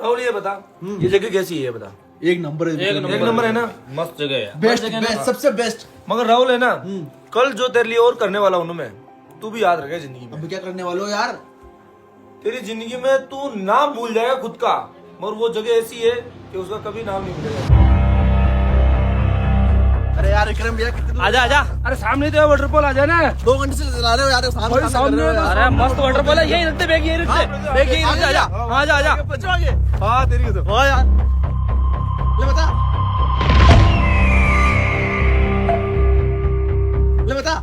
राहुल ये बता, ये जगह कैसी है बता? एक नंबर है, एक नंबर है ना, मस्त जगह है। बेस्ट बेस्ट सबसे बेस्ट। मगर राहुल है ना, कल जो तेरे लिए और करने वाला हूँ मैं, तू भी याद रखे जिंदगी में। अब क्या करने वाले हो यार? तेरी जिंदगी में तू नाम भूल जाएगा खुद का, मगर वो जगह ऐसी है कि उसका कभी नाम नहीं भूलेगा। अरे यार विक्रम भैया, आजा आजा। अरे सामने तो वाटरफॉल आ जाए ना, 2 घंटे से चला रहे हो यार, सामने अरे मस्त वाटरफॉल है, यही रखते, बैग यही रखते, बैग यही रखते। आजा आजा आजा। पहुंचोगे? हाँ तेरी तो हाँ यार, ले बता, ले बता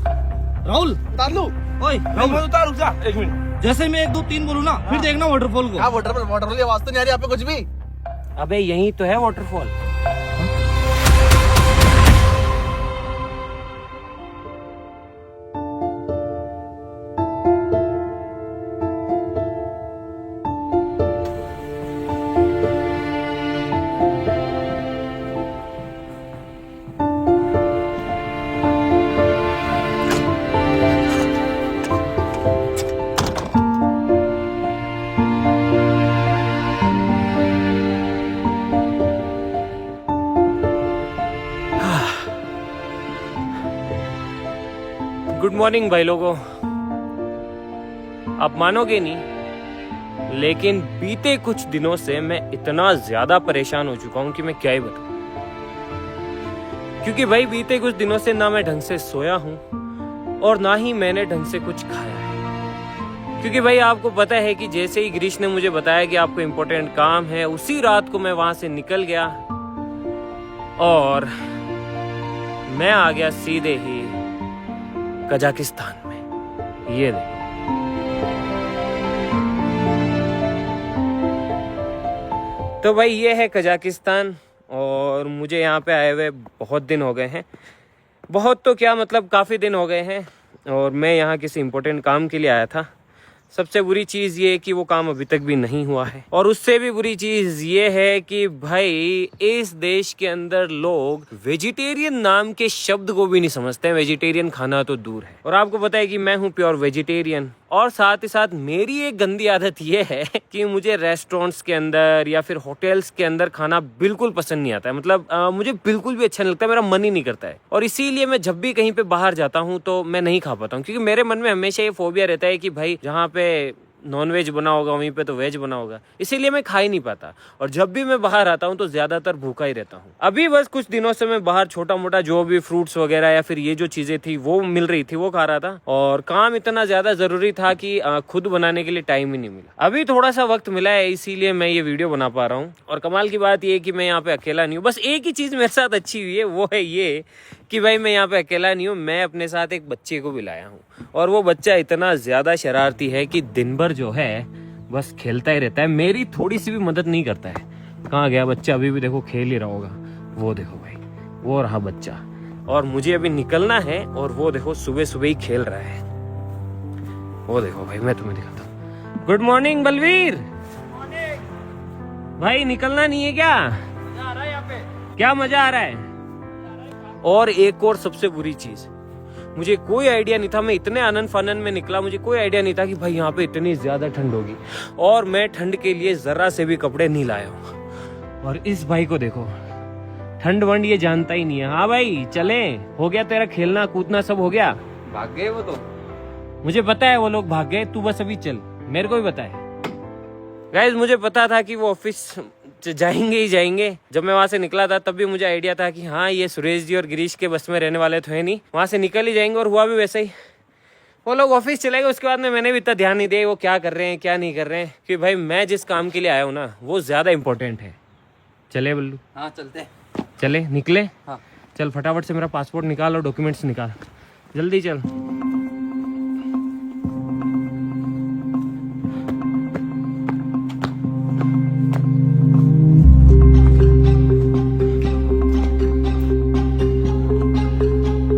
राहुल उतार लूं? ओए राहुल मैं उतार, रुक जा 1 मिनट। जैसे मैं 1 2 3 बोलूं ना, फिर देखना वाटरफॉल को। क्या वाटरफॉल की आवाज तो नहीं आ रही यहाँ पे कुछ भी। अबे यही तो है वाटरफॉल। गुड मॉर्निंग भाई लोगों। आप मानोगे नहीं, लेकिन बीते कुछ दिनों से मैं इतना ज्यादा परेशान हो चुका हूं कि मैं क्या ही बताऊं। क्योंकि भाई बीते कुछ दिनों से ना मैं ढंग से सोया हूं और ना ही मैंने ढंग से कुछ खाया है। क्योंकि भाई आपको पता है कि जैसे ही गिरीश ने मुझे बताया कि आपको इम्पोर्टेंट काम है, उसी रात को मैं वहां से निकल गया और मैं आ गया सीधे ही कजाकिस्तान में। ये देखो, तो भाई ये है कजाकिस्तान और मुझे यहाँ पे आए हुए बहुत दिन हो गए हैं। बहुत तो क्या, मतलब काफ़ी दिन हो गए हैं और मैं यहाँ किसी इम्पोर्टेंट काम के लिए आया था। सबसे बुरी चीज़ ये है कि वो काम अभी तक भी नहीं हुआ है, और उससे भी बुरी चीज़ ये है कि भाई इस देश के अंदर लोग वेजिटेरियन नाम के शब्द को भी नहीं समझते हैं। वेजिटेरियन खाना तो दूर है, और आपको पता है कि मैं हूँ प्योर वेजिटेरियन। और साथ ही साथ मेरी एक गंदी आदत ये है कि मुझे रेस्टोरेंट्स के अंदर या फिर होटल्स के अंदर खाना बिल्कुल पसंद नहीं आता है। मतलब मुझे बिल्कुल भी अच्छा नहीं लगता, मेरा मन ही नहीं करता है। और इसीलिए मैं जब भी कहीं पे बाहर जाता हूँ तो मैं नहीं खा पाता हूँ, क्योंकि मेरे मन में हमेशा ये फोबिया रहता है कि भाई जहाँ पे नॉन वेज बना होगा वहीं पे तो वेज बना होगा, इसीलिए मैं खा ही नहीं पाता। और जब भी मैं बाहर आता हूँ तो ज्यादातर भूखा ही रहता हूँ। अभी बस कुछ दिनों से मैं बाहर छोटा मोटा जो भी फ्रूट्स वगैरह या फिर ये जो चीजें थी वो मिल रही थी वो खा रहा था, और काम इतना ज्यादा जरूरी था कि खुद बनाने के लिए टाइम ही नहीं मिला। अभी थोड़ा सा वक्त मिला है, इसीलिए मैं ये वीडियो बना पा रहा हूँ। और कमाल की बात ये है कि मैं यहाँ पे अकेला नहीं हूँ। बस एक ही चीज मेरे साथ अच्छी हुई है, वो है ये कि भाई मैं यहाँ पे अकेला नहीं हूँ, मैं अपने साथ एक बच्चे को भी लाया हूँ। और वो बच्चा इतना ज्यादा शरारती है कि दिन भर जो है बस खेलता ही रहता है, मेरी थोड़ी सी भी मदद नहीं करता है। कहाँ गया बच्चा? अभी भी देखो खेल ही रहा होगा। वो देखो भाई, वो रहा बच्चा। और मुझे अभी निकलना है और वो देखो सुबह सुबह ही खेल रहा है। वो देखो भाई, मैं तुम्हें दिखाता हूँ। Good morning Balveer. भाई निकलना नहीं है क्या? मजा आ रहा है यहाँ पे। क्या मजा आ रहा है? और एक और सबसे बुरी चीज, मुझे कोई आइडिया नहीं था, मैं इतने आनंद फानन में निकला, मुझे कोई आइडिया नहीं था कि भाई यहाँ पे इतनी ज्यादा ठंड होगी। और मैं ठंड के लिए जरा से भी कपड़े नहीं लाया हूँ। और इस भाई को देखो, ठंड वंड ये जानता ही नहीं है। हाँ भाई चले, हो गया तेरा खेलना कूदना सब हो गया? भाग गए वो तो। मुझे पता है वो लोग भाग गए, तू बस अभी चल, मेरे को भी पता है। गाइस मुझे पता था कि वो ऑफिस जाएंगे ही जाएंगे। जब मैं वहां से निकला था तब भी मुझे आइडिया था कि हाँ ये सुरेश जी और गिरीश के बस में रहने वाले तो है नहीं, वहां से निकल ही जाएंगे। और हुआ भी वैसा ही, वो लोग ऑफिस चले गए। उसके बाद में मैंने भी इतना ध्यान नहीं दिया वो क्या कर रहे हैं क्या नहीं कर रहे हैं, कि भाई मैं जिस काम के लिए आया हूँ ना वो ज्यादा इंपॉर्टेंट है। चले बल्लू? हाँ चलते। चले, निकले? हाँ चल फटाफट से मेरा पासपोर्ट निकाल और डॉक्यूमेंट्स निकाल, जल्दी चल।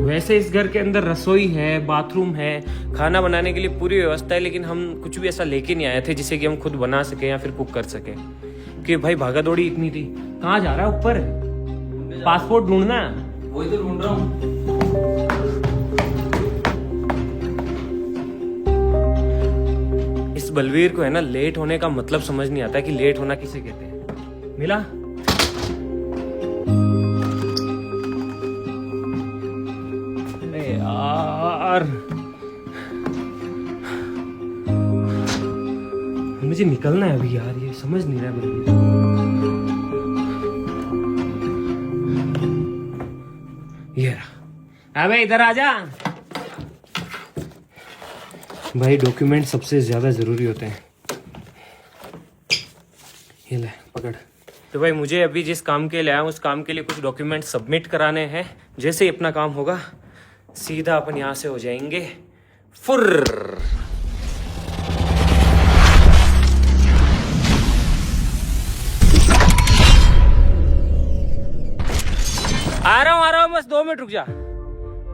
वैसे इस घर के अंदर रसोई है, बाथरूम है, खाना बनाने के लिए पूरी व्यवस्था है, लेकिन हम कुछ भी ऐसा लेके नहीं आए थे जिसे कि हम खुद बना सके या फिर कुक कर सके। कि भाई भागा दौड़ी इतनी थी। कहाँ जा रहा है? ऊपर पासपोर्ट ढूंढना। वही तो ढूंढ रहा हूँ। इस बलवीर को है ना लेट होने का मतलब समझ नहीं आता कि लेट होना किसे कहते हैं। मिला? अरे यार, मुझे निकलना है अभी यार, ये समझ नहीं रहा है बलवीर। ये रहा। अबे इधर आजा भाई, डॉक्यूमेंट सबसे ज्यादा जरूरी होते हैं। ये ले पकड़। तो भाई मुझे अभी जिस काम के लिए आया उस काम के लिए कुछ डॉक्यूमेंट सबमिट कराने हैं। जैसे ही अपना काम होगा सीधा अपन यहाँ से हो जाएंगे फुर्र। आ रहा हूँ बस 2 मिनट रुक जा।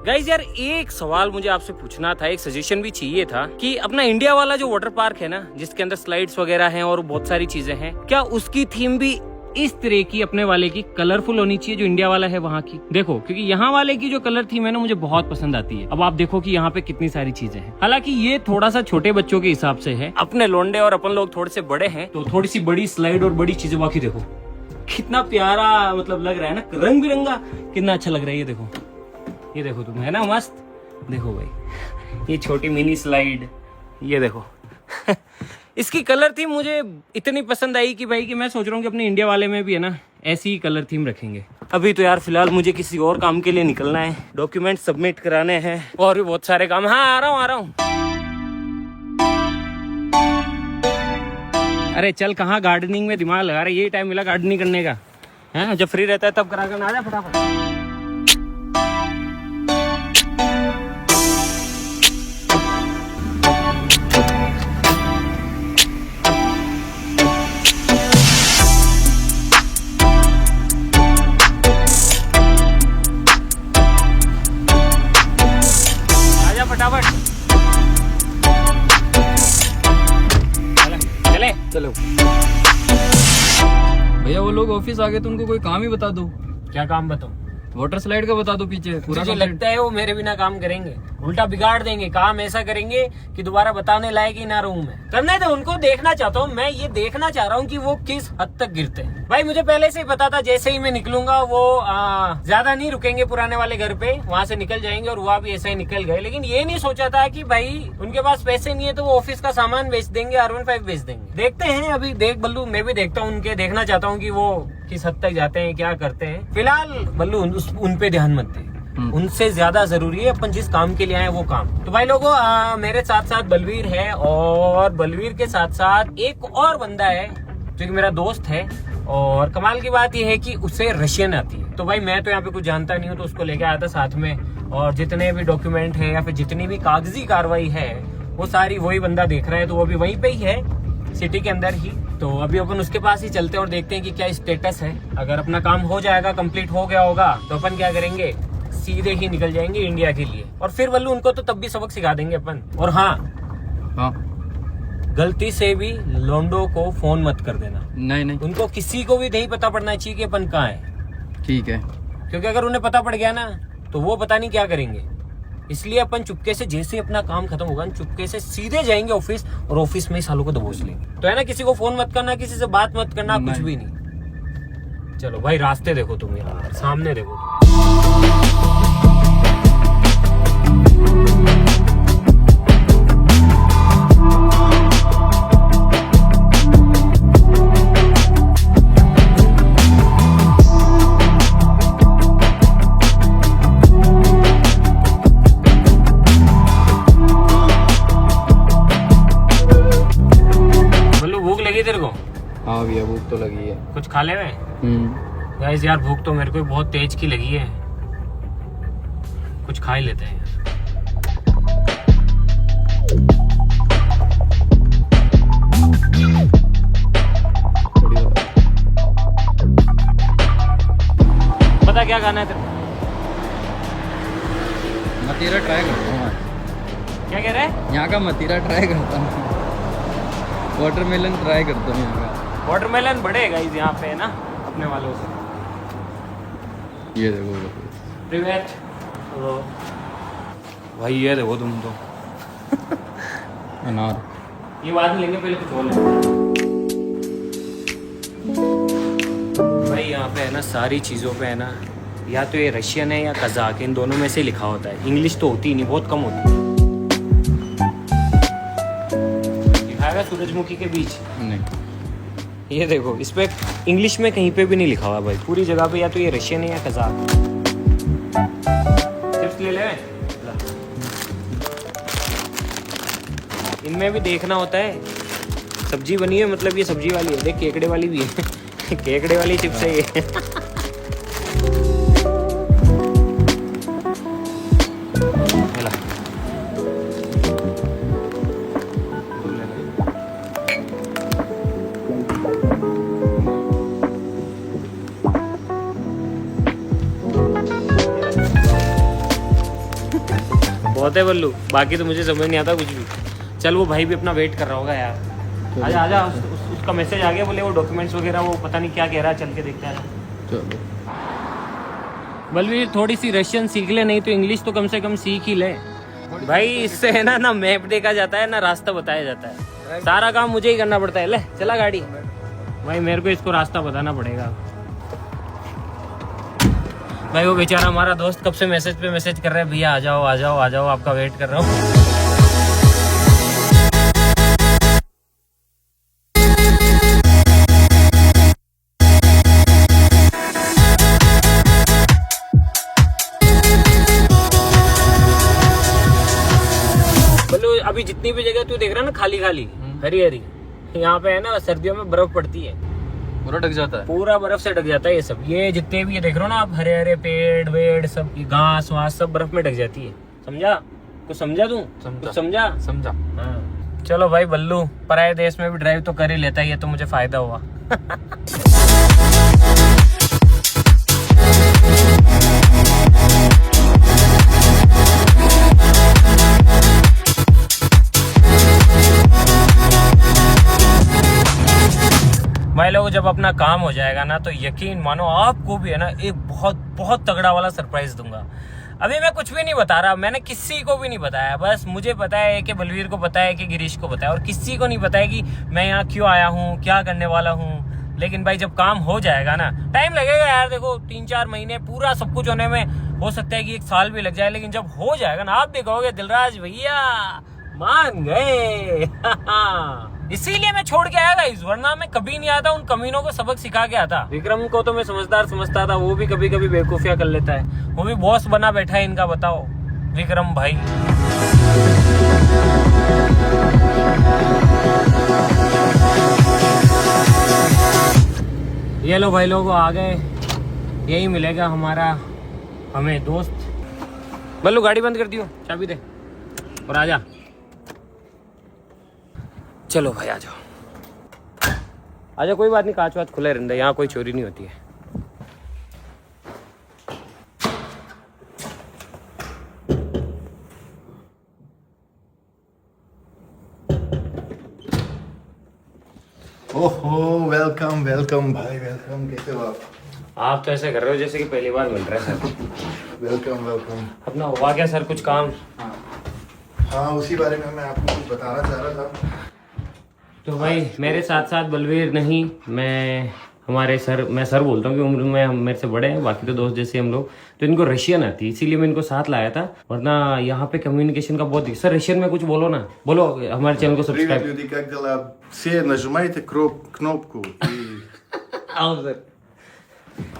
गाइस यार एक सवाल मुझे आपसे पूछना था, एक सजेशन भी चाहिए था कि अपना इंडिया वाला जो वाटर पार्क है ना, जिसके अंदर स्लाइड्स वगैरह हैं और बहुत सारी चीजें हैं, क्या उसकी थीम भी इस तरह की अपने वाले की कलरफुल होनी चाहिए जो इंडिया वाला है वहाँ की? देखो क्योंकि यहाँ वाले की जो कलर थीम है ना मुझे बहुत पसंद आती है। अब आप देखो कि यहाँ पे कितनी सारी चीजें हैं। हालांकि ये थोड़ा सा छोटे बच्चों के हिसाब से है, अपने लोंडे और अपन लोग थोड़े से बड़े हैं तो थोड़ी सी बड़ी स्लाइड और बड़ी चीजें। बाकी देखो कितना प्यारा मतलब लग रहा है ना, रंग बिरंगा कितना अच्छा लग रहा है। ये देखो तुम, है ना मस्त। देखो भाई ये छोटी मिनी स्लाइड, ये देखो इसकी कलर थीम मुझे इतनी पसंद आई कि भाई कि मैं सोच रहा हूँ कि अपने इंडिया वाले में भी है ना ऐसी ही कलर थीम रखेंगे। अभी तो यार फिलहाल मुझे किसी और काम के लिए निकलना है, डॉक्यूमेंट सबमिट कराने हैं और भी बहुत सारे काम। हाँ आ रहा हूँ। अरे चल, कहाँ गार्डनिंग में दिमाग लगा रहा है, यही टाइम मिला गार्डनिंग करने का है। जब फ्री रहता है तब करा कर आ जा फटाफट। चलो भैया वो लोग ऑफिस आ गए तो उनको कोई काम ही बता दो। क्या काम बताऊं? वाटर स्लाइड का बता दो पीछे पूरा। मुझे लगता है वो मेरे बिना काम करेंगे, उल्टा बिगाड़ देंगे काम, ऐसा करेंगे कि दोबारा बताने लायक ही ना रहूं मैं। करने तो उनको देखना चाहता हूँ, मैं ये देखना चाह रहा हूँ कि वो किस हद तक गिरते हैं। भाई मुझे पहले से ही पता था जैसे ही मैं निकलूंगा वो ज्यादा नहीं रुकेंगे पुराने वाले घर पे, वहां से निकल जाएंगे और वहाँ भी ऐसा ही निकल गए। लेकिन ये नहीं सोचा था कि भाई उनके पास पैसे नहीं है तो वो ऑफिस का सामान बेच देंगे, R15 बेच देंगे। देखते हैं अभी, देख बल्लू मैं भी देखता हूँ उनके, देखना चाहता हूँ कि वो किस हद तक जाते हैं, क्या करते हैं। फिलहाल बल्लू उन पे ध्यान मत दे, उनसे ज्यादा जरूरी है अपन जिस काम के लिए आए वो काम। तो भाई लोगों मेरे साथ साथ बलवीर है और बलवीर के साथ साथ एक और बंदा है जो कि मेरा दोस्त है। और कमाल की बात यह है कि उसे रशियन आती है। तो भाई मैं तो यहाँ पे कुछ जानता नहीं हूँ तो उसको लेके आया था साथ में, और जितने भी डॉक्यूमेंट है या फिर जितनी भी कागजी कार्रवाई है वो सारी वही बंदा देख रहा है। तो वो अभी वहीं पे ही है, सिटी के अंदर ही। तो अभी अपन उसके पास ही चलते हैं और देखते हैं कि क्या स्टेटस है। अगर अपना काम हो जाएगा, कंप्लीट हो गया होगा तो अपन क्या करेंगे, सीधे ही निकल जाएंगे इंडिया के लिए। और फिर बल्लू उनको तो तब भी सबक सिखा देंगे अपन। और हाँ, गलती से भी लोंडो को फोन मत कर देना। नहीं उनको किसी को भी नहीं पता पड़ना चाहिए कि अपन कहाँ है। ठीक है, क्योंकि अगर उन्हें पता पड़ गया ना तो वो पता नहीं क्या करेंगे। इसलिए अपन चुपके से, जैसे ही अपना काम खत्म होगा चुपके से सीधे जाएंगे ऑफिस और ऑफिस में ही सालों को दबोच लेंगे। तो है ना, किसी को फोन मत करना, किसी से बात मत करना, कुछ भी नहीं। चलो भाई रास्ते देखो तुम, यार सामने देखो। तेरे को? हाँ भैया भूख तो लगी है। कुछ खा ले में? गाइस यार भूख तो मेरे को बहुत तेज की लगी है, कुछ खा ही लेते हैं। पता क्या खाना है तेरे को? मतीरा ट्राई करता हूँ। क्या कह रहा है? यहाँ का मतीरा ट्राई करता हूँ, वाटरमेलन ट्राई करता हूँ। यहाँ का वाटरमेलन बढ़ेगा इस यहाँ पे है ना अपने वालों से। ये देखो प्रिवेट। भाई ये देखो तुम तो अनार। ये बाद में लेंगे, पहले कुछ और लेंगे। भाई यहाँ पे है ना सारी चीज़ों पे है ना, या तो ये रशियन है या कज़ाक, इन दोनों में से लिखा होता है। इंग्लिश तो होती ही नहीं, बहुत कम होती है। दिखाएगा सूरजमुखी के बीच? नहीं, ये देखो, इस पे इंग्लिश में कहीं पे भी नहीं लिखा हुआ भाई, पूरी जगह पे या तो ये रशियन है या कज़ाक। टिप्स ले ले। इनमें भी देखना होता है। सब्जी बनी है, मतलब ये सब्जी वाली है। देख, केकड़े वाली भी है। केकड़े वाली चिप्स है ये। चला। बहुत है बल्लू, बाकी तो मुझे समझ नहीं आता कुछ भी। चल, वो भाई भी अपना वेट कर रहा होगा यार। आजा आजा, उसका मैसेज आ गया, बोले वो डॉक्यूमेंट्स वगैरह वो पता नहीं क्या कह रहा है, चल के देखते हैं। चलो। बल्लू थोड़ी सी रशियन सीख ले, नहीं तो इंग्लिश तो कम से कम सीख ही ले भाई। इससे है ना मैप देखा जाता है ना रास्ता बताया जाता है। सारा काम मुझे ही करना पड़ता है। ले चला गाड़ी भाई, मेरे को इसको रास्ता बताना पड़ेगा भाई। वो बेचारा हमारा दोस्त कब से मैसेज पे मैसेज कर रहा है, भैया आ जाओ आ जाओ आ जाओ, आपका वेट कर रहा हूँ। अभी जितनी भी जगह तू देख रहा है ना खाली खाली हरी हरी, यहाँ पे है ना सर्दियों में बर्फ पड़ती है, पूरा ढक जाता है, पूरा बर्फ से ढक जाता है ये सब। ये जितने भी ये देख रहे हो ना आप, हरे हरे पेड़ वेड़ सब, घास वास सब बर्फ में ढक जाती है। समझा? कुछ समझा तू? कुछ समझा? समझा। हाँ। चलो भाई बल्लू, पराये देश में भी ड्राइव तो कर ही लेता है, ये तो मुझे फायदा हुआ। भाई लोग, जब अपना काम हो जाएगा ना तो यकीन मानो आपको भी है ना एक बहुत बहुत तगड़ा वाला सरप्राइज दूंगा। अभी मैं कुछ भी नहीं बता रहा, मैंने किसी को भी नहीं बताया, बस मुझे पता है कि बलवीर को पता है कि गिरीश को पता है, और किसी को नहीं पता है कि मैं यहाँ क्यों आया हूँ, क्या करने वाला हूँ। लेकिन भाई जब काम हो जाएगा ना, टाइम लगेगा यार, देखो 3-4 महीने पूरा सब कुछ होने में, हो सकता है कि 1 साल भी लग जाए, लेकिन जब हो जाएगा ना आप भी कहोगे दिलराज भैया मान गए। इसीलिए मैं छोड़ के आया गाइस, वरना मैं कभी नहीं आता, उन कमीनों को सबक सिखा के आता। विक्रम को तो मैं समझदार समझता था, वो भी कभी कभी बेवकूफियां कर लेता है, वो भी बॉस बना बैठा है इनका। बताओ विक्रम भाई। ये लो भाई लोग आ गए, यही मिलेगा हमारा हमें दोस्त। बल्लू गाड़ी बंद कर दियो, चाबी दे और आजा। चलो भाई आ जाओ आजा, कोई बात नहीं, कांच वाच खुले रहते, यहाँ कोई चोरी नहीं होती है। ओहो, वेलकम वेलकम भाई, वेलकम। कैसे हो आप तो ऐसे कर रहे हो जैसे कि पहली बार मिल रहे हैं सर। Welcome welcome. अपना हुआ क्या सर कुछ काम? हाँ, उसी बारे में मैं आपको कुछ बताना चाह रहा था। तो भाई मेरे साथ साथ बलवीर नहीं, मैं हमारे सर, मैं सर बोलता हूँ कि उम्र में मेरे से बड़े हैं, बाकी तो दोस्त जैसे हम लोग। तो इनको रशियन आती है, इसीलिए मैं इनको साथ लाया था, वरना यहाँ पे कम्युनिकेशन का बहुत। सर रशियन में कुछ बोलो ना, बोलो हमारे चैनल को Привет, सब्सक्राइब। люди, как дела? Все нажимайте кнопку и आओ सर।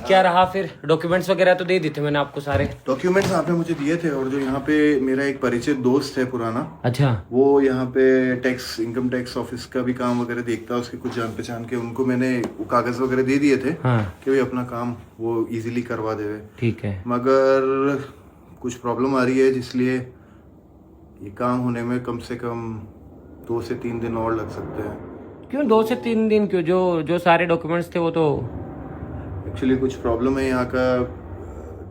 क्या रहा फिर? डॉक्यूमेंट्स वगैरह तो दे दी थे मैंने आपको सारे। डॉक्यूमेंट्स आपने मुझे दिए थे, और जो यहाँ पे मेरा एक परिचित दोस्त है पुराना, अच्छा। वो यहाँ पे टैक्स, इनकम टैक्स ऑफिस का भी काम वगैरह देखता है, उसके कुछ जान पहचान के, उनको मैंने वो कागज वगैरह दे दिए थे हाँ। कि भाई अपना काम वो इजीली करवा देवे। ठीक है। मगर कुछ प्रॉब्लम आ रही है, जिसलिए ये काम होने में कम से कम 2 से 3 दिन और लग सकते हैं। क्यों 2 से 3 दिन क्यों? जो सारे डॉक्यूमेंट्स थे वो तो एक्चुअली कुछ प्रॉब्लम है यहाँ का,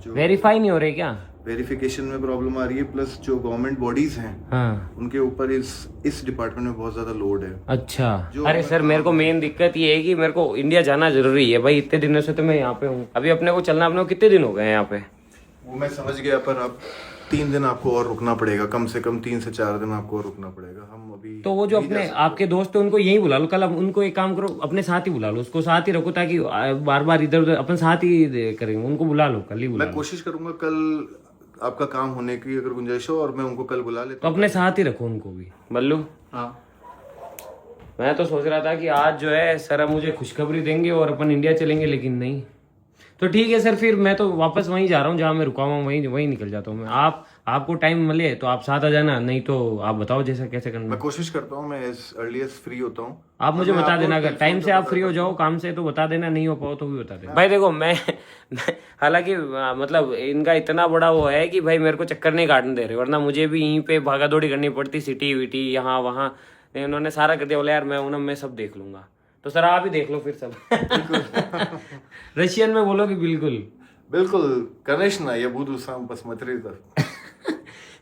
जो वेरीफाई नहीं हो रहे क्या? वेरिफिकेशन में प्रॉब्लम आ रही है, प्लस जो गवर्नमेंट बॉडीज हैं हाँ। उनके ऊपर इस डिपार्टमेंट में बहुत ज्यादा लोड है। अच्छा। जो अरे सर मेरे को मेन दिक्कत ये है कि मेरे को इंडिया जाना जरूरी है भाई, इतने दिनों से तो मैं यहाँ पे हूँ। अभी अपने को चलना, अपने को कितने दिन हो गए हैं यहाँ पे? वो मैं समझ गया, पर अब 3 दिन आपको और रुकना पड़ेगा, कम से कम 3 से 4 दिन आपको और रुकना पड़ेगा। हम अभी तो वो जो अपने आपके दोस्त है उनको यही बुला लो कल। अब उनको एक काम करो, अपने साथ ही बुला लो, उसको साथ ही रखो ताकि बार बार इधर उधर अपन साथ ही करेंगे। उनको बुला लो, कल ही बुला मैं लो। कोशिश करूंगा कल आपका काम होने की अगर गुंजाइश हो और मैं उनको कल बुला लेता तो अपने साथ ही रखो उनको भी। बल्लू, हाँ मैं तो सोच रहा था कि आज जो है सर मुझे खुशखबरी देंगे और अपन इंडिया चलेंगे, लेकिन नहीं। तो ठीक है सर, फिर मैं तो वापस वहीं जा रहा हूँ जहाँ मैं रुका हुआ हूँ, वहीं निकल जाता हूँ मैं। आपको टाइम मिले तो आप साथ आ जाना, नहीं तो आप बताओ जैसा कैसे करना। मैं कोशिश करता हूँ, मैं एज अर्ली एज फ्री होता हूँ। आप मुझे बता देना, अगर टाइम से आप फ्री हो जाओ काम से तो बता देना, नहीं हो पाओ तो भी बता देना। भाई देखो मैं हालांकि मतलब इनका इतना बड़ा वो है कि भाई मेरे को चक्कर नहीं काटने दे रहे, वरना मुझे भी यहीं पे भागा दौड़ी करनी पड़ती, सिटी विटी यहाँ वहाँ। इन्होंने सारा कर दिया, बोला यार मैं मैं सब देख लूंगा। तो सर आप ही देख लो फिर सब। रशियन में बोलो कि बिल्कुल बिल्कुल कनेश ना, ये बुध उसाम पसमतरी तर।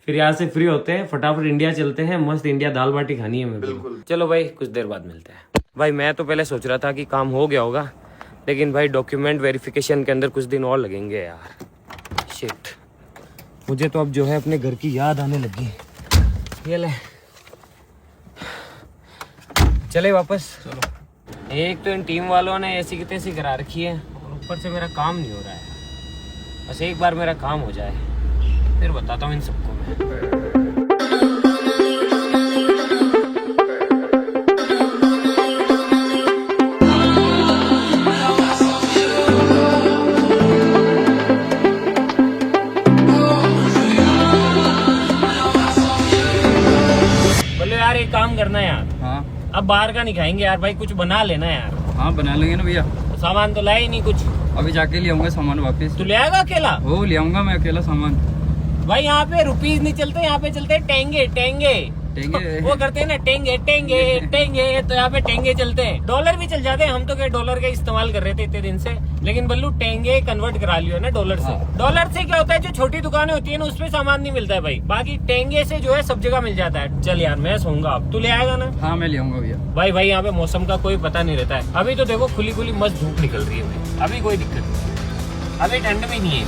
फिर यहाँ से फ्री होते हैं, फटाफट इंडिया चलते हैं, मस्त इंडिया दाल बाटी खानी है मेरे को। चलो भाई कुछ देर बाद मिलते हैं। भाई मैं तो पहले सोच रहा था कि काम हो गया होगा, लेकिन भाई डॉक्यूमेंट वेरिफिकेशन के अंदर कुछ दिन और लगेंगे यार। शिट, मुझे तो अब जो है अपने घर की याद आने लगी। ये ले चले वापस। चलो। एक तो इन टीम वालों ने ऐसी की तैसी करा रखी है और ऊपर से मेरा काम नहीं हो रहा है। बस एक बार मेरा काम हो जाए फिर बताता हूँ इन सबको मैं। बोले यार एक काम करना यार, हाँ अब बाहर का नहीं खाएंगे यार भाई, कुछ बना लेना यार। हाँ बना लेंगे ना भैया। तो सामान तो लाए ही नहीं कुछ। अभी जाके ले आऊंगा सामान वापस। तू ले आएगा अकेला? हो ले आऊंगा मैं अकेला सामान। भाई यहाँ पे रुपीज नहीं चलते, यहाँ पे चलते हैं टेंगे टेंगे। टेंगे? वो करते हैं ना टेंगे टेंगे टेंगे, तो यहाँ पे टेंगे चलते हैं। डॉलर भी चल जाते हैं, हम तो क्या डॉलर का इस्तेमाल कर रहे थे इतने दिन से, लेकिन बल्लू टेंगे कन्वर्ट करा लियो ना डॉलर से। डॉलर से क्या होता है, जो छोटी दुकानें होती है ना उसमें सामान नहीं मिलता है भाई, बाकी टेंगे से जो है सब जगह मिल जाता है। चल यार मैं सोऊंगा, अब तू ले आएगा ना? हाँ मैं ले आऊंगा भैया। भाई यहाँ पे मौसम का कोई पता नहीं रहता है। अभी तो देखो खुली खुली मस्त धूप निकल रही है भाई, अभी कोई दिक्कत नहीं, अभी ठंड भी नहीं है।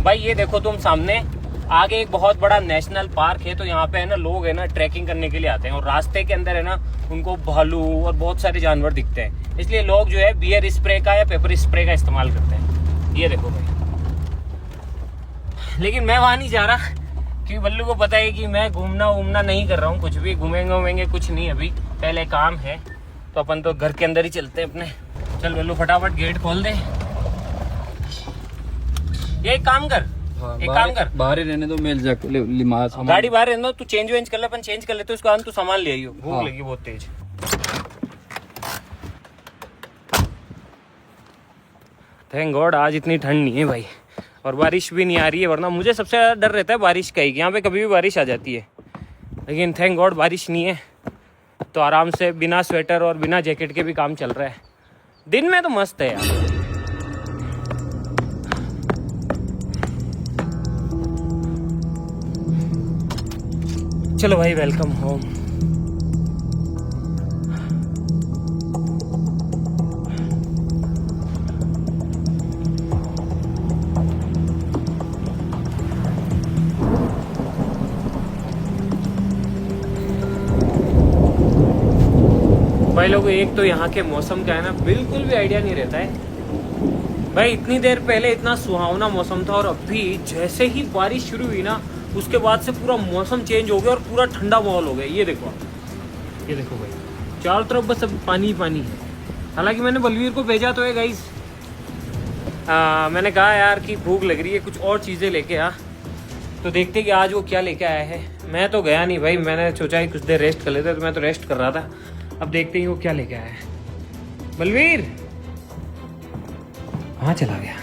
भाई ये देखो तुम सामने आगे एक बहुत बड़ा नेशनल पार्क है, तो यहाँ पे है ना लोग है ना ट्रैकिंग करने के लिए आते हैं, और रास्ते के अंदर है ना उनको भालू और बहुत सारे जानवर दिखते हैं, इसलिए लोग जो है बियर स्प्रे का या पेपर स्प्रे का इस्तेमाल करते हैं। ये देखो भाई, लेकिन मैं वहां नहीं जा रहा क्योंकि बल्लू को पता है कि मैं घूमना वूमना नहीं कर रहा हूँ, कुछ भी घूमेंगे कुछ नहीं, अभी पहले काम है। तो अपन तो घर के अंदर ही चलते हैं अपने। चल बल्लू फटाफट गेट खोल दे। ये एक काम कर, एक काम कर, बाहर ही रहने दो, मेल जाके गाड़ी बाहर रहना, तू चेंज वेंज कर ले, अपन चेंज कर लेते उसके बाद तू सामान ले आइयो, भूख लगी बहुत तेज। थैंक गॉड आज इतनी ठंड नहीं है भाई, और बारिश भी नहीं आ रही है, वरना मुझे सबसे ज्यादा डर रहता है बारिश का ही, यहाँ पे कभी भी बारिश आ जाती है, लेकिन थैंक गॉड बारिश नहीं है, तो आराम से बिना स्वेटर और बिना जैकेट के भी काम चल रहा है। दिन में तो मस्त है यार। चलो भाई वेलकम होम। भाई लोगों एक तो यहाँ के मौसम का है ना बिल्कुल भी आइडिया नहीं रहता है भाई। इतनी देर पहले इतना सुहावना मौसम था और अभी जैसे ही बारिश शुरू हुई ना उसके बाद से पूरा मौसम चेंज हो गया और पूरा ठंडा माहौल हो गया। ये देखो आप, ये देखो भाई चारों तरफ बस अब पानी ही पानी है। हालांकि मैंने बलवीर को भेजा तो है गाइस, मैंने कहा यार कि भूख लग रही है कुछ और चीज़ें लेके आ, तो देखते कि आज वो क्या लेके आया है। मैं तो गया नहीं भाई, मैंने सोचा ही कुछ देर रेस्ट कर लेते, तो मैं तो रेस्ट कर रहा था। अब देखते ही वो क्या लेके आया है। बलवीर कहाँ चला गया?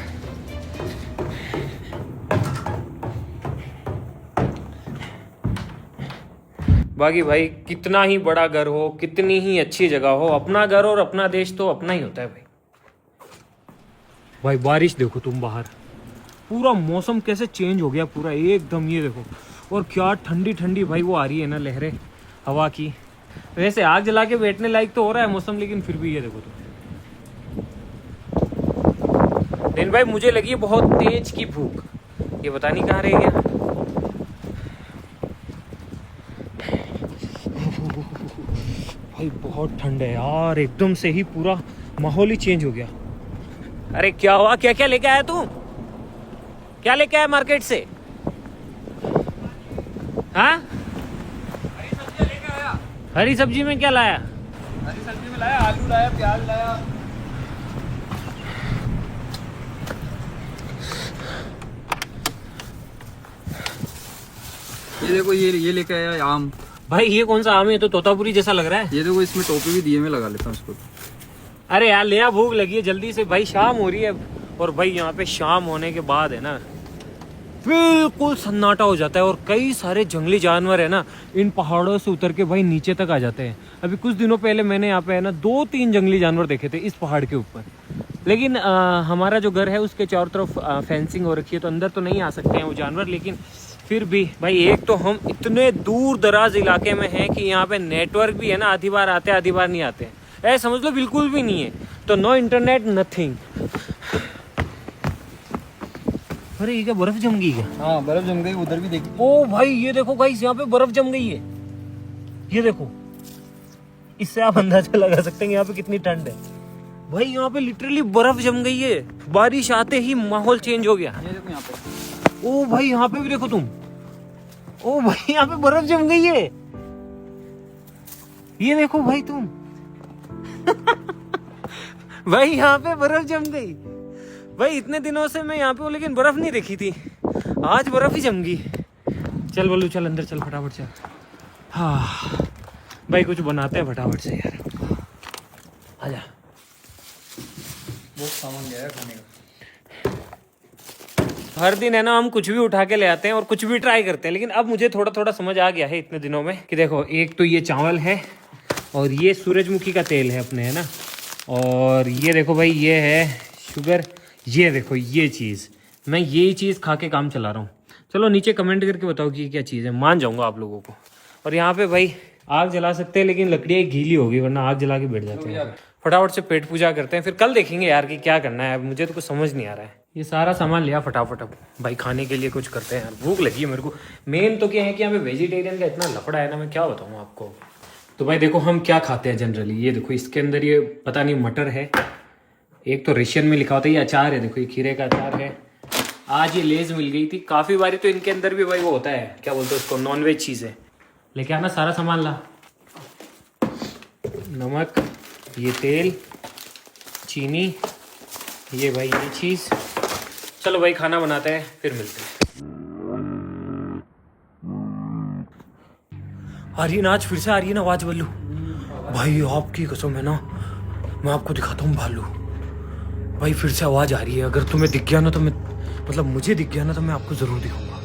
बाकी भाई कितना ही बड़ा घर हो, कितनी ही अच्छी जगह हो, अपना घर और अपना देश तो अपना ही होता है भाई। भाई बारिश देखो तुम बाहर, पूरा मौसम कैसे चेंज हो गया पूरा एकदम, ये देखो। और क्या ठंडी ठंडी भाई वो आ रही है ना लहरें हवा की। वैसे आग जला के बैठने लायक तो हो रहा है मौसम, लेकिन फिर भी ये देखो तो। दिन भाई मुझे लगी बहुत तेज की भूख, ये पता नहीं कहाँ रह गया। भाई बहुत ठंड है यार, एकदम से ही पूरा माहौल ही चेंज हो गया। अरे क्या हुआ, क्या क्या लेके आया तू? क्या लेके आया मार्केट से? हाँ हरी सब्जी में क्या लाया? हरी सब्जी में लाया आलू लाया प्याज लाया। ये देखो ये लेके आया आम। भाई ये कौन सा आम है? तो तोतापुरी जैसा लग रहा है। ये देखो इसमें टोपी भी दिए, मैं लगा लेता हूँ इसको। अरे यार ले आ, भूख लगी है जल्दी से भाई, शाम हो रही है। और भाई यहाँ पे शाम होने के बाद है ना बिल्कुल सन्नाटा हो जाता है, और कई सारे जंगली जानवर है ना इन पहाड़ों से उतर के भाई नीचे तक आ जाते हैं। अभी कुछ दिनों पहले मैंने यहाँ पे है ना 2-3 जंगली जानवर देखे थे इस पहाड़ के ऊपर। लेकिन हमारा जो घर है उसके चारों तरफ फेंसिंग हो रखी है, तो अंदर तो नहीं आ सकते हैं वो जानवर। लेकिन फिर भी भाई एक तो हम इतने दूर दराज इलाके में हैं कि यहाँ पे नेटवर्क भी है ना आधी बार आते हैं आधी बार नहीं आते हैं, ऐसा समझ लो बिल्कुल भी नहीं है। तो नो इंटरनेट नथिंग। अरे ये क्या बर्फ जम गई क्या? हाँ बर्फ जम गई, उधर भी देखी। ओ भाई ये देखो गाइस, यहाँ पे बर्फ जम गई है, ये देखो। इससे आप अंदाजा लगा सकते हैं यहाँ पे कितनी ठंड है। भाई यहाँ पे लिटरली बर्फ जम गई है, बारिश आते ही माहौल चेंज हो गया। ये देखो यहाँ पे। ओ भाई यहाँ पे भी देखो तुम, ओ भाई यहाँ पे बर्फ जम गई है, ये देखो भाई तुम। भाई यहाँ पे बर्फ जम गई। भाई इतने दिनों से मैं यहाँ पे हूँ लेकिन बर्फ नहीं देखी थी, आज बर्फ ही जम गई। चल बोलू चल अंदर चल फटाफट चल। हाँ भाई कुछ बनाते हैं फटाफट से यार, आजा। बहुत सामान गया है खाने का। हर दिन है ना हम कुछ भी उठा के ले आते हैं और कुछ भी ट्राई करते हैं, लेकिन अब मुझे थोड़ा थोड़ा समझ आ गया है इतने दिनों में कि देखो एक तो ये चावल है और ये सूरजमुखी का तेल है अपने, है ना, और ये देखो भाई ये है शुगर, ये देखो ये चीज़, मैं यही चीज़ खा के काम चला रहा हूँ। चलो नीचे कमेंट करके बताओ कि ये क्या चीज़ है, मान जाऊँगा आप लोगों को। और यहाँ पे भाई आग जला सकते हैं लेकिन लकड़ियाँ गीली होगी वरना आग जला के बैठ जाते हैं। फटाफट से पेट पूजा करते हैं, फिर कल देखेंगे यार कि क्या करना है। मुझे तो कुछ समझ नहीं आ रहा है। ये सारा सामान लिया फटाफट, अब भाई खाने के लिए कुछ करते हैं यार, भूख लगी है मेरे को। मेन तो क्या है कि यहाँ पे वेजिटेरियन का इतना लफड़ा है ना, मैं क्या बताऊँ आपको। तो भाई देखो हम क्या खाते हैं जनरली, ये देखो इसके अंदर ये पता नहीं मटर है, एक तो रेशियन में लिखा होता है, ये अचार है, देखो ये खीरे का अचार है। आज ये लेज मिल गई थी, काफ़ी बारी तो इनके अंदर भी भाई वो होता है, क्या बोलते हैं उसको, नॉनवेज चीज़ें। लेके आना सारा सामान ला, नमक, ये तेल, चीनी, ये भाई ये चीज़। चलो भाई खाना बनाते हैं फिर मिलते हैं। आ रही है ना आज फिर से आ रही है ना आवाज बल्लू। भाई आपकी कसम है ना, मैं आपको दिखाता हूँ भालू। भाई फिर से आवाज आ रही है, अगर तुम्हें दिख गया ना तो मैं, मतलब मुझे दिख गया ना तो मैं आपको जरूर दिखाऊंगा।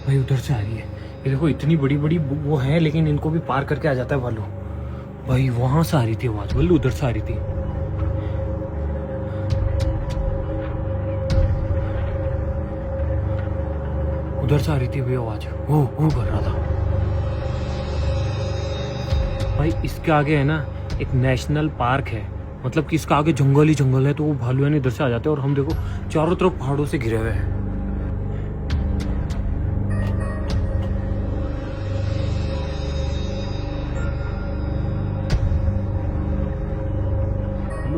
भाई उधर से आ रही है, ये देखो इतनी बड़ी बड़ी वो है लेकिन इनको भी पार करके आ जाता है भालू। भाई वहां से आ रही थी आवाज बल्लू, उधर से आ रही थी। उधर से आ रही थी भाई आवाज, वो कर रहा था। भाई इसके आगे है ना एक नेशनल पार्क है, मतलब कि इसका आगे जंगल ही जंगल है, तो वो भालू है ना इधर से आ जाते हैं। और हम देखो चारों तरफ पहाड़ों से घिरे हुए हैं।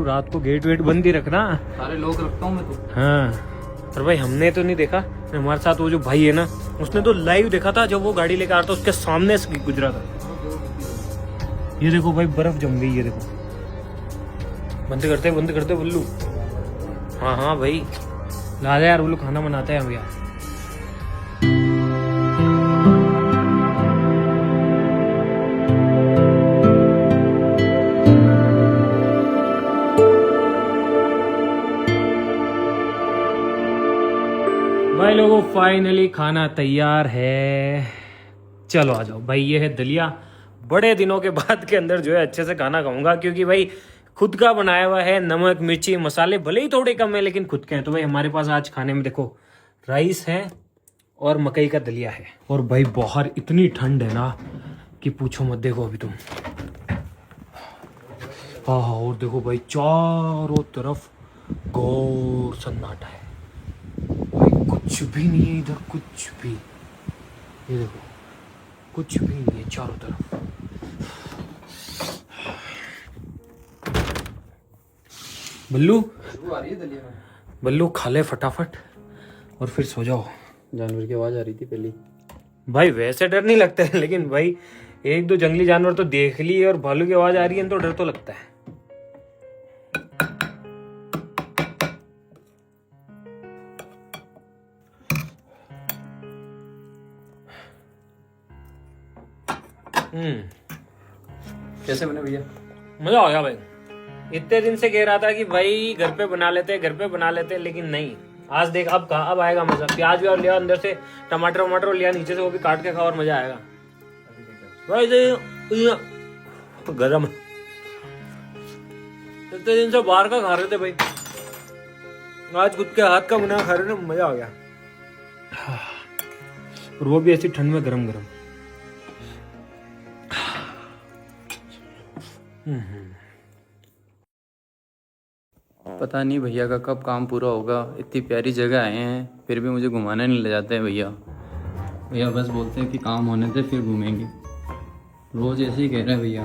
रात को गेट वेट बंद ही रखना, सारे लोग रखता हूँ मैं तो। हाँ पर भाई हमने तो नहीं देखा, हमारे साथ वो जो भाई है ना उसने तो लाइव देखा था, जब वो गाड़ी लेकर आ रहा था उसके सामने से गुजरा था। ये देखो भाई बर्फ जम गई, ये देखो। बंद करते बल्लू। हाँ हाँ भाई ला जा यार, बल्लू खाना बनाते हैं भैया। भाई लोगों फाइनली खाना तैयार है, चलो आ जाओ भाई। ये है दलिया, बड़े दिनों के बाद के अंदर जो है अच्छे से खाना खाऊंगा, क्योंकि भाई खुद का बनाया हुआ है। नमक मिर्ची मसाले भले ही थोड़े कम है लेकिन खुद के हैं। तो भाई हमारे पास आज खाने में देखो राइस है और मकई का दलिया है। और भाई बाहर इतनी ठंड है ना कि पूछो मत। देखो अभी तुम, हाँ हाँ, और देखो भाई चारों तरफ घोर सन्नाटा है भाई, कुछ भी नहीं है इधर, कुछ भी। ये देखो कुछ भी नहीं है चारों तरफ। बल्लू आ रही है दलिया में। बल्लू खा ले फटाफट और फिर सो जाओ। जानवर की आवाज आ रही थी पहले। भाई वैसे डर नहीं लगता है, लेकिन भाई एक दो जंगली जानवर तो देख लिए और भालू की आवाज आ रही है तो डर तो लगता है। कैसे बने भैया? मजा आ गया भाई। इतने दिन से कह रहा था कि भाई घर पे बना लेते, लेकिन नहीं। आज देख अब कहा, अब आएगा मजा। प्याज भी और लिया अंदर से, टमाटर वमाटर लिया नीचे से, वो भी काट के खाओ और मजा आएगा भाई। गरम इतने दिन से बाहर का खा रहे थे भाई, आज खुद के हाथ का बना खा रहे थे, मजा आ गया। और वो भी ऐसी ठंड में गरम गरम। पता नहीं भैया का कब काम पूरा होगा। इतनी प्यारी जगह आए हैं फिर भी मुझे घुमाने नहीं ले जाते हैं भैया। भैया बस बोलते हैं कि काम होने दे फिर घूमेंगे। रोज़ ऐसे ही कह रहे हैं भैया।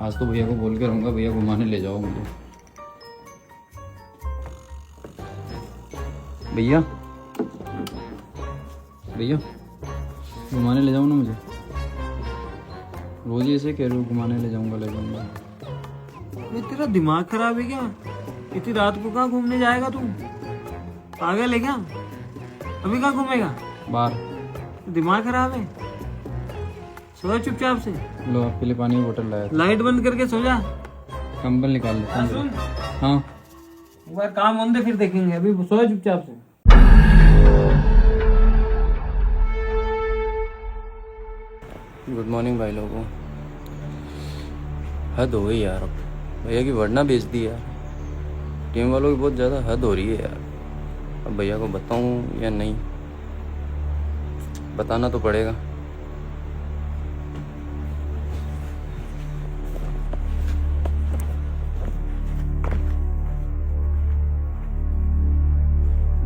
आज तो भैया को बोल के रहूँगा, भैया घुमाने ले जाओ मुझे। भैया भैया घुमाने ले जाओ ना मुझे। रोज़ ही ऐसे कह रहे हो घुमाने ले जाऊँगा। तेरा दिमाग खराब है क्या? इतनी रात को कहाँ घूमने जाएगा तू? पागल है क्या? अभी कहाँ घूमेगा? बाहर। दिमाग खराब है, सो जा चुपचाप से। लो आपके लिए पानी की बोतल लाया था। लाइट बंद करके सो जा। कंबल निकाल लेता हूँ। सुन, हाँ एक बार काम होने दे फिर देखेंगे, अभी सो जा चुपचाप से। गुड मॉर्निंग भाई लोगों। हद हो गई यार, अब भैया की वरना बेच दी यार। टीम वालों की बहुत ज़्यादा हद हो रही है यार। अब भैया को बताऊं या नहीं, बताना तो पड़ेगा।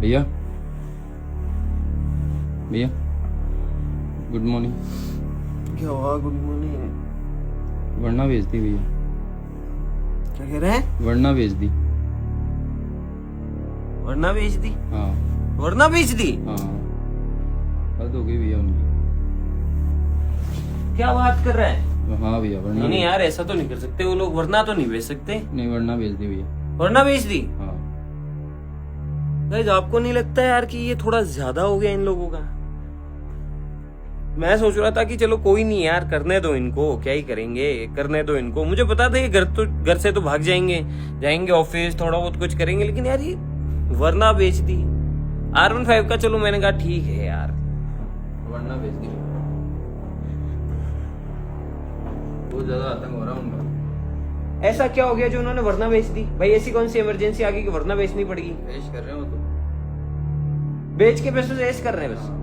भैया भैया गुड मॉर्निंग। क्या हुआ? Good morning. वरना बेच दी भैया। क्या कह रहे हैं? वरना बेच दी। वरना बेच दी? हाँ वरना बेच दी? हाँ, हद हो गई भैया उनकी। क्या बात कर रहे हैं? हाँ भैया वरना नहीं यार, ऐसा तो नहीं कर सकते वो लोग, वरना तो नहीं बेच सकते। नहीं, वरना बेच दी भैया। वरना बेच दी? हाँ। गाइस आपको नहीं लगता यार कि ये थोड़ा ज्यादा हो गया इन लोगों का? मैं सोच रहा था कि चलो कोई नहीं यार, करने दो इनको, क्या ही करेंगे, करने दो इनको। मुझे पता था ये घर से तो भाग जाएंगे ऑफिस, थोड़ा बहुत कुछ करेंगे, लेकिन यार ये वरना बेच दी। R15 का चलो मैंने कहा ठीक है यार, वरना बेच दी। बहुत ज्यादा आतंक हो रहा है उनका। ऐसा क्या हो गया जो उन्होंने वरना बेच दी? भाई ऐसी कौन सी इमरजेंसी आ गई कि वरना बेचनी पड़ेगी? ऐश कर रहे हो तो। बेच के पैसों से ऐश कर रहे हैं बस।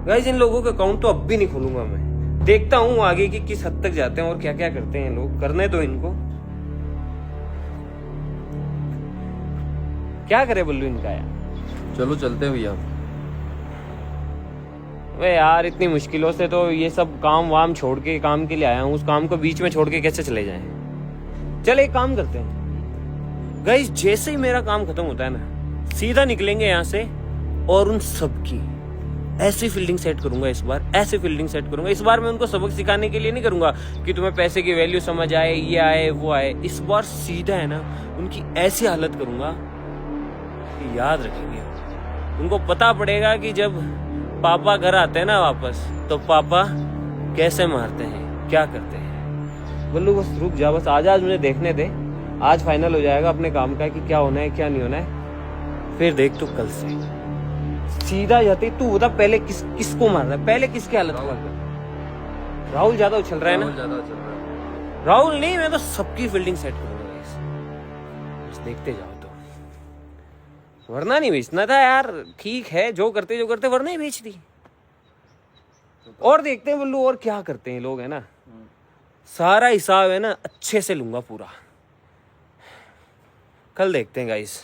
गाइस इन लोगों का अकाउंट तो अब भी नहीं खोलूंगा मैं, देखता हूँ आगे की किस हद तक जाते हैं और क्या क्या करते हैं लोग। करने दो इनको, क्या करे बल्लू इनका यार। चलो चलते हैं भैया। वे यार इतनी मुश्किलों से तो ये सब काम वाम छोड़ के काम के लिए आया हूँ, उस काम को बीच में छोड़ के कैसे चले जाएं? चल एक काम करते हैं गाइस, जैसे ही मेरा काम खत्म होता है ना, सीधा निकलेंगे यहाँ से और उन सबकी ऐसी फील्डिंग सेट करूंगा। इस बार ऐसी फील्डिंग सेट करूंगा। इस बार मैं उनको सबक सिखाने के लिए नहीं करूंगा कि तुम्हें पैसे की वैल्यू समझ आए, ये आए वो आए। इस बार सीधा है ना उनकी ऐसी हालत करूंगा कि याद रखेंगे। उनको पता पड़ेगा कि जब पापा घर आते हैं ना वापस, तो पापा कैसे मारते हैं, क्या करते हैं। बल्लू बस रुक जा, बस आज मुझे देखने दे। आज फाइनल हो जाएगा अपने काम का कि क्या होना है क्या नहीं होना है, फिर देख तू कल से सीधा जाती। तू बता पहले किसको मार रहा है, पहले किसकी हालत कर? राहुल ज्यादा उछल रहा है ना? ज्यादा चल रहा है। राहुल नहीं, मैं तो सबकी फील्डिंग सेट करूंगा। बस देखते जाओ तो। वरना नहीं बेचना था यार। ठीक है, जो करते वरना ही बेच दी। और देखते हैं बल्लू और क्या करते हैं लोग, है ना। सारा हिसाब है ना अच्छे से लूंगा पूरा, कल देखते हैं गाइस।